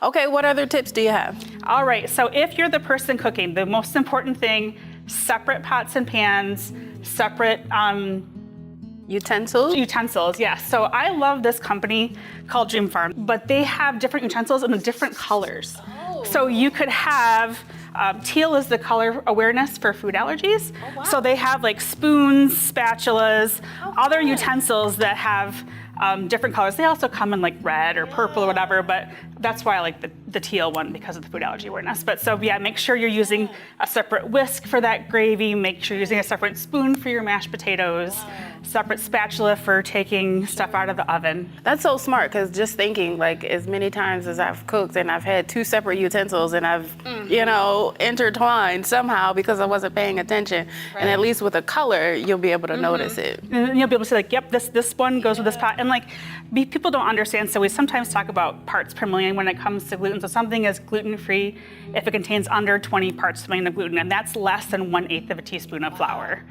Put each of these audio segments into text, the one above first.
Okay, what other tips do you have? All right, so if you're the person cooking, the most important thing, separate pots and pans, separate Utensils, yes. So I love this company called Dream Farm, but they have different utensils in the different colors. Oh. So you could have, teal is the color awareness for food allergies. Oh, wow. So they have like spoons, spatulas, other fun. utensils that have different colors. They also come in like red or purple or whatever, but that's why I like the teal one because of the food allergy awareness. But so yeah, make sure you're using a separate whisk for that gravy. Make sure you're using a separate spoon for your mashed potatoes. Separate spatula for taking stuff out of the oven. That's so smart, because just thinking, like, as many times as I've cooked and I've had two separate utensils and I've, intertwined somehow because I wasn't paying attention. Right. And at least with a color, you'll be able to notice it. And you'll be able to say like, yep, this one goes with this pot. And like, people don't understand, so we sometimes talk about parts per million when it comes to gluten. So something is gluten-free if it contains under 20 parts per million of gluten, and that's less than 1/8 of a teaspoon of flour.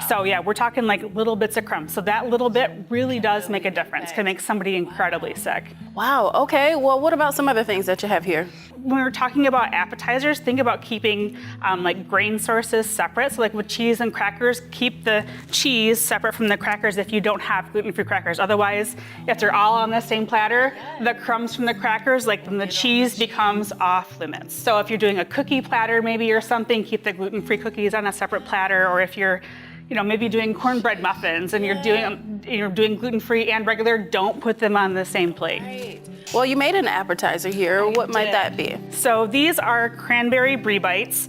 So yeah, we're talking like little bits of crumbs. So that little bit really does make a difference. Can make somebody incredibly sick. Wow, okay. Well, what about some other things that you have here? When we're talking about appetizers, think about keeping like grain sources separate. So like with cheese and crackers, keep the cheese separate from the crackers if you don't have gluten-free crackers. Otherwise, if they're all on the same platter, the crumbs from the crackers, like then the cheese becomes off limits. So if you're doing a cookie platter maybe or something, keep the gluten-free cookies on a separate platter. Or if you're maybe doing cornbread muffins and you're doing gluten-free and regular, don't put them on the same plate. Right. Well, you made an appetizer here. What might that be? So these are cranberry brie bites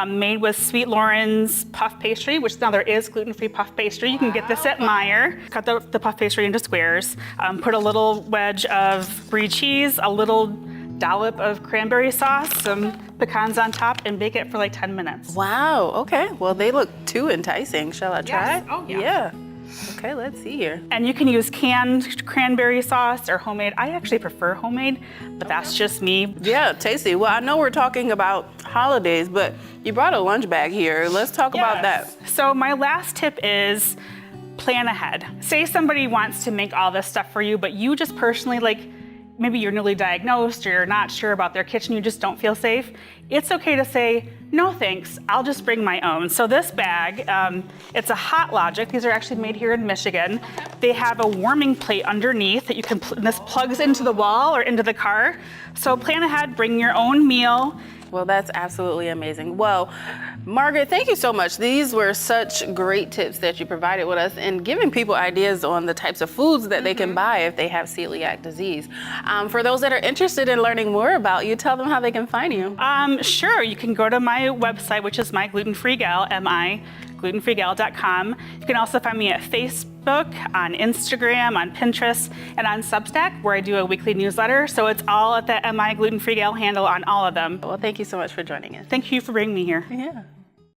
made with Sweet Lauren's puff pastry, which now there is gluten-free puff pastry. You can get this at Meijer. Cut the puff pastry into squares. Put a little wedge of brie cheese, a little dollop of cranberry sauce, some pecans on top, and bake it for like 10 minutes. Wow, okay. Well, they look too enticing. Shall I try? Yes. Oh, yeah. Okay, let's see here. And you can use canned cranberry sauce or homemade. I actually prefer homemade, but that's just me. Yeah, tasty. Well, I know we're talking about holidays, but you brought a lunch bag here. Let's talk about that. So my last tip is plan ahead. Say somebody wants to make all this stuff for you, but you just personally maybe you're newly diagnosed or you're not sure about their kitchen, you just don't feel safe. It's okay to say, no thanks, I'll just bring my own. So this bag, it's a Hot Logic. These are actually made here in Michigan. They have a warming plate underneath that you can, this plugs into the wall or into the car. So plan ahead, bring your own meal. Well, that's absolutely amazing. Well, Margaret, thank you so much. These were such great tips that you provided with us and giving people ideas on the types of foods that they can buy if they have celiac disease. For those that are interested in learning more about you, tell them how they can find you. Sure, you can go to my website, which is My Gluten Free Gal, glutenfreegal.com. You can also find me at Facebook, on Instagram, on Pinterest, and on Substack, where I do a weekly newsletter. So it's all at the My Gluten Free Gal handle on all of them. Well, thank you so much for joining us. Thank you for bringing me here. Yeah.